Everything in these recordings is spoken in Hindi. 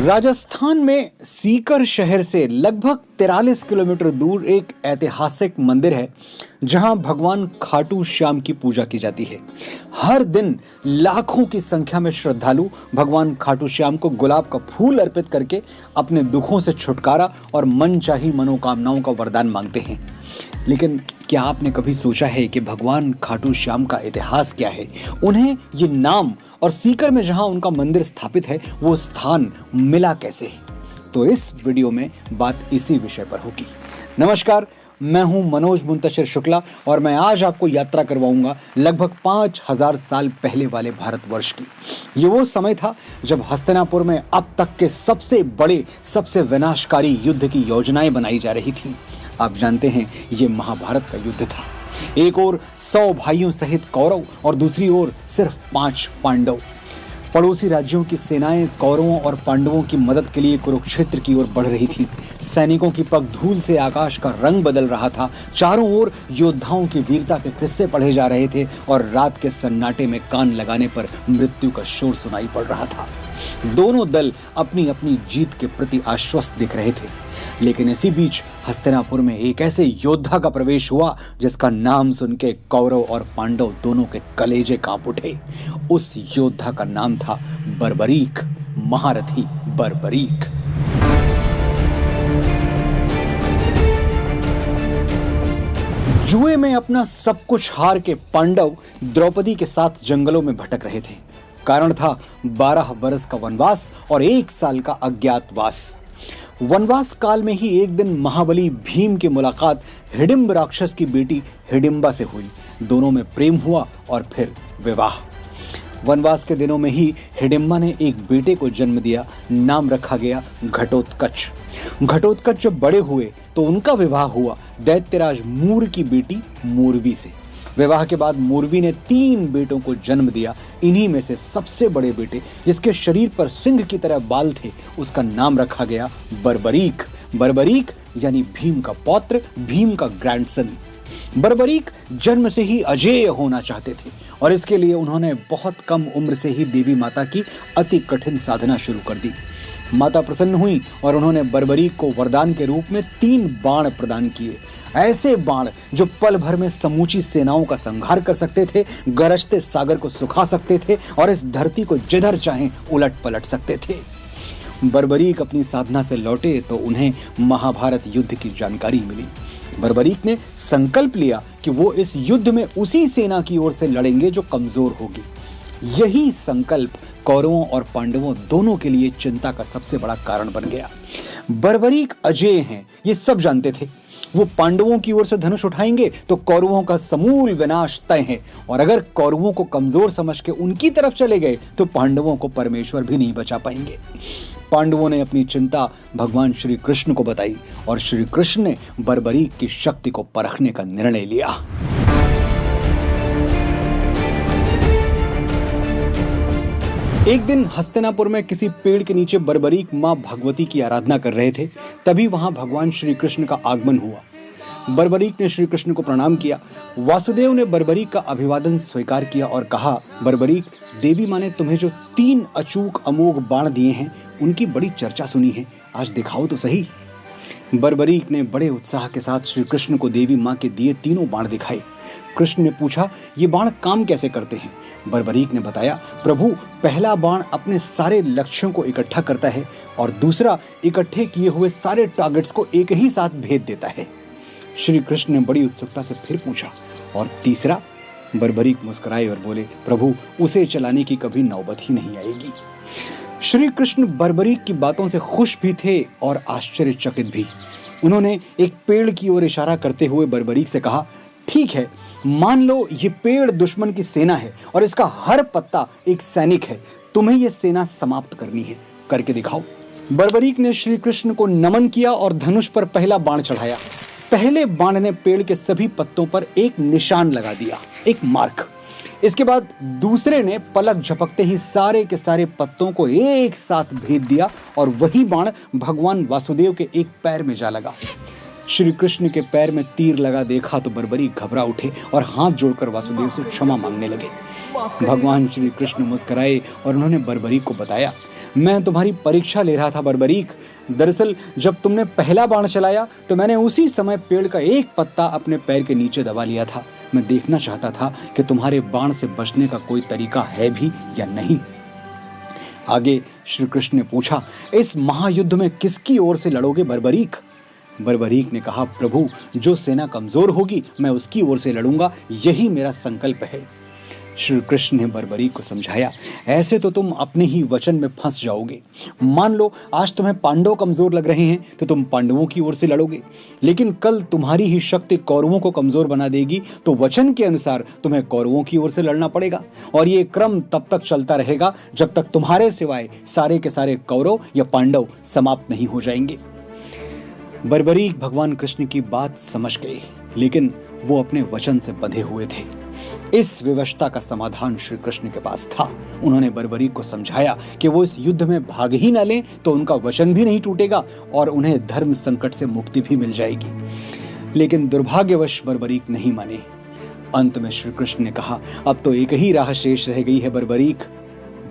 राजस्थान में सीकर शहर से लगभग 43 किलोमीटर दूर एक ऐतिहासिक मंदिर है जहां भगवान खाटू श्याम की पूजा की जाती है। हर दिन लाखों की संख्या में श्रद्धालु भगवान खाटू श्याम को गुलाब का फूल अर्पित करके अपने दुखों से छुटकारा और मनचाही मनोकामनाओं का वरदान मांगते हैं। लेकिन क्या आपने कभी सोचा है कि भगवान खाटू श्याम का इतिहास क्या है? उन्हें ये नाम और सीकर में जहां उनका मंदिर स्थापित है वो स्थान मिला कैसे? तो इस वीडियो में बात इसी विषय पर होगी। नमस्कार, मैं हूं मनोज मुंतशिर शुक्ला और मैं आज आपको यात्रा करवाऊंगा लगभग 5000 साल पहले वाले भारतवर्ष की। ये वो समय था जब हस्तिनापुर में अब तक के सबसे बड़े, सबसे विनाशकारी युद्ध की योजनाएं बनाई जा रही थी। आप जानते हैं ये महाभारत का युद्ध था। एक ओर 100 भाइयों सहित कौरव और दूसरी ओर सिर्फ 5 पांडव। पड़ोसी राज्यों की सेनाएं कौरवों और पांडवों की मदद के लिए कुरुक्षेत्र की ओर बढ़ रही थी। सैनिकों की पगधूल से आकाश का रंग बदल रहा था। चारों ओर योद्धाओं की वीरता के किस्से पढ़े जा रहे थे और रात के सन्नाटे में कान लगाने पर मृत्यु का शोर सुनाई पड़ रहा था। दोनों दल अपनी अपनी जीत के प्रति आश्वस्त दिख रहे थे। लेकिन इसी बीच हस्तिनापुर में एक ऐसे योद्धा का प्रवेश हुआ जिसका नाम सुन के कौरव और पांडव दोनों के कलेजे कांप उठे। उस योद्धा का नाम था बर्बरीक, महारथी बर्बरीक। जुए में अपना सब कुछ हार के पांडव द्रौपदी के साथ जंगलों में भटक रहे थे। कारण था 12 बरस का वनवास और 1 साल का अज्ञातवास। वनवास काल में ही एक दिन महाबली भीम की मुलाकात हिडिंब राक्षस की बेटी हिडिंबा से हुई। दोनों में प्रेम हुआ और फिर विवाह। वनवास के दिनों में ही हिडिंबा ने एक बेटे को जन्म दिया। नाम रखा गया घटोत्कच। घटोत्कच जब बड़े हुए तो उनका विवाह हुआ दैत्यराज मूर की बेटी मोरवी से। विवाह के बाद मोरवी ने 3 बेटों को जन्म दिया। इन्हीं में से सबसे बड़े बेटे, जिसके शरीर पर सिंह की तरह बाल थे, उसका नाम रखा गया बर्बरीक। बर्बरीक यानी भीम का पौत्र, भीम का ग्रैंडसन। बर्बरीक जन्म से ही अजेय होना चाहते थे और इसके लिए उन्होंने बहुत कम उम्र से ही देवी माता की अति कठिन साधना शुरू कर दी। माता प्रसन्न हुई और उन्होंने बर्बरीक को वरदान के रूप में 3 बाण प्रदान किए। ऐसे बाण जो पल भर में समूची सेनाओं का संहार कर सकते थे, गरजते सागर को सुखा सकते थे और इस धरती को जिधर चाहें उलट पलट सकते थे। बर्बरीक अपनी साधना से लौटे तो उन्हें महाभारत युद्ध की जानकारी मिली। बर्बरीक ने संकल्प लिया कि वो इस युद्ध में उसी सेना की ओर से लड़ेंगे जो कमजोर होगी। यही संकल्प कौरवों और पांडवों दोनों के लिए चिंता का सबसे बड़ा कारण बन गया। बर्बरीक अजेय हैं, ये सब जानते थे। वो पांडवों की ओर से धनुष उठाएंगे तो कौरवों का समूल विनाश तय है और अगर कौरवों को कमजोर समझ के उनकी तरफ चले गए तो पांडवों को परमेश्वर भी नहीं बचा पाएंगे। पांडवों ने अपनी चिंता भगवान श्री कृष्ण को बताई और श्री कृष्ण ने बर्बरीक की शक्ति को परखने का निर्णय लिया। एक दिन हस्तिनापुर में किसी पेड़ के नीचे बर्बरीक मां भगवती की आराधना कर रहे थे। तभी वहां भगवान श्री कृष्ण का आगमन हुआ। बर्बरीक ने श्री कृष्ण को प्रणाम किया। वासुदेव ने बर्बरीक का अभिवादन स्वीकार किया और कहा, बर्बरीक, देवी मां ने तुम्हें जो 3 अचूक अमोघ बाण दिए हैं उनकी बड़ी चर्चा सुनी है, आज दिखाओ तो सही। बर्बरीक ने बड़े उत्साह के साथ श्री कृष्ण को देवी मां के दिए 3 बाण दिखाए। कृष्ण ने पूछा, ये बाण काम कैसे करते हैं? बर्बरीक ने बताया, प्रभु, पहला बाण अपने सारे लक्ष्यों को इकट्ठा करता है और दूसरा इकट्ठे किए हुए सारे टारगेट्स को एक ही साथ भेद देता है। श्री कृष्ण ने बड़ी उत्सुकता से फिर पूछा, और तीसरा? बर्बरीक मुस्कुराए और बोले, प्रभु, उसे चलाने की कभी नौबत ही नहीं आएगी। श्री कृष्ण बर्बरीक की बातों से खुश भी थे और आश्चर्यचकित भी। उन्होंने एक पेड़ की ओर इशारा करते हुए बर्बरीक से कहा, ठीक है, मान लो ये पेड़ दुश्मन की सेना है और इसका हर पत्ता एक सैनिक है। तुम्हें यह सेना समाप्त करनी है, करके दिखाओ। बर्बरीक ने श्री कृष्ण को नमन किया और धनुष पर पहला बाण चढ़ाया। पहले बाण ने पेड़ के सभी पत्तों पर एक निशान लगा दिया, एक मार्क। इसके बाद दूसरे ने पलक झपकते ही सारे के सारे पत्तों को एक साथ भेद दिया और वही बाण भगवान वासुदेव के एक पैर में जा लगा। श्री कृष्ण के पैर में तीर लगा देखा तो बर्बरीक घबरा उठे और हाथ जोड़कर वासुदेव से क्षमा मांगने लगे। भगवान श्री कृष्ण मुस्कुराए और उन्होंने बर्बरीक को बताया, मैं तुम्हारी परीक्षा ले रहा था बर्बरीक। दरअसल जब तुमने पहला बाण चलाया तो मैंने उसी समय पेड़ का एक पत्ता अपने पैर के नीचे दबा लिया था। मैं देखना चाहता था कि तुम्हारे बाण से बचने का कोई तरीका है भी या नहीं। आगे श्री कृष्ण ने पूछा, इस महायुद्ध में किसकी ओर से लड़ोगे बर्बरीक? बर्बरीक ने कहा, प्रभु, जो सेना कमजोर होगी मैं उसकी ओर से लड़ूंगा, यही मेरा संकल्प है। श्री कृष्ण ने बर्बरीक को समझाया, ऐसे तो तुम अपने ही वचन में फंस जाओगे। मान लो आज तुम्हें पांडव कमजोर लग रहे हैं तो तुम पांडवों की ओर से लड़ोगे, लेकिन कल तुम्हारी ही शक्ति कौरवों को कमजोर बना देगी तो वचन के अनुसार तुम्हें कौरवों की ओर से लड़ना पड़ेगा। और ये क्रम तब तक चलता रहेगा जब तक तुम्हारे सिवाय सारे के सारे कौरव या पांडव समाप्त नहीं हो जाएंगे। बर्बरीक भगवान कृष्ण की बात समझ गए, लेकिन वो अपने वचन से बंधे हुए थे। इस विवशता का समाधान श्री कृष्ण के पास था। उन्होंने बर्बरीक को समझाया कि वो इस युद्ध में भाग ही न लें तो उनका वचन भी नहीं टूटेगा और उन्हें धर्म संकट से मुक्ति भी मिल जाएगी। लेकिन दुर्भाग्यवश बर्बरीक नहीं माने। अंत में श्री कृष्ण ने कहा, अब तो एक ही राह शेष रह गई है बर्बरीक।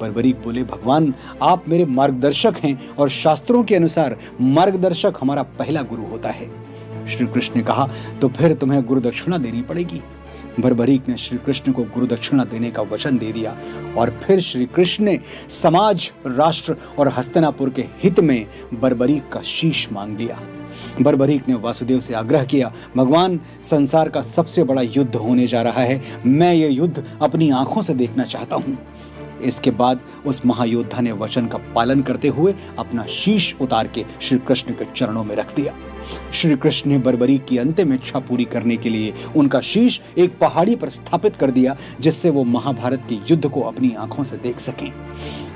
बर्बरीक बोले, भगवान, आप मेरे मार्गदर्शक हैं और शास्त्रों के अनुसार मार्गदर्शक हमारा पहला गुरु होता है। श्री कृष्ण ने कहा, तो फिर तुम्हें गुरु दक्षिणा देनी पड़ेगी। बर्बरीक ने श्री कृष्ण को गुरु दक्षिणा देने का वचन दे दिया और फिर श्री कृष्ण ने समाज, राष्ट्र और हस्तिनापुर के हित में बर्बरीक का शीश मांग लिया। बर्बरीक ने वासुदेव से आग्रह किया, भगवान, संसार का सबसे बड़ा युद्ध होने जा रहा है, मैं ये युद्ध अपनी आंखों से देखना चाहता हूँ। इसके बाद उस महायोद्धा ने वचन का पालन करते हुए अपना शीश उतार के श्री कृष्ण के चरणों में रख दिया। श्री कृष्ण ने बर्बरीक की अंतिम इच्छा पूरी करने के लिए उनका शीश एक पहाड़ी पर स्थापित कर दिया, जिससे वो महाभारत के युद्ध को अपनी आंखों से देख सकें।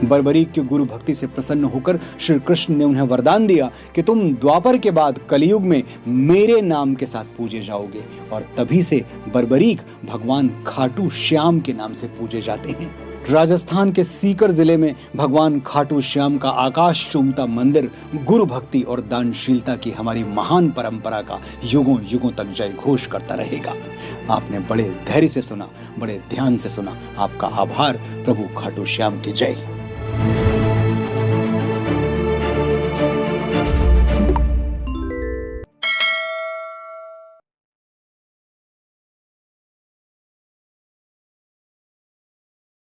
बर्बरीक की गुरु भक्ति से प्रसन्न होकर श्री कृष्ण ने उन्हें वरदान दिया कि तुम द्वापर के बाद कलयुग में मेरे नाम के साथ पूजे जाओगे, और तभी से बर्बरीक भगवान खाटू श्याम के नाम से पूजे जाते हैं। राजस्थान के सीकर जिले में भगवान खाटू श्याम का आकाश चूमता मंदिर गुरु भक्ति और दानशीलता की हमारी महान परंपरा का युगों युगों तक जय घोष करता रहेगा। आपने बड़े धैर्य से सुना, बड़े ध्यान से सुना। आपका आभार। प्रभु खाटू श्याम की जय।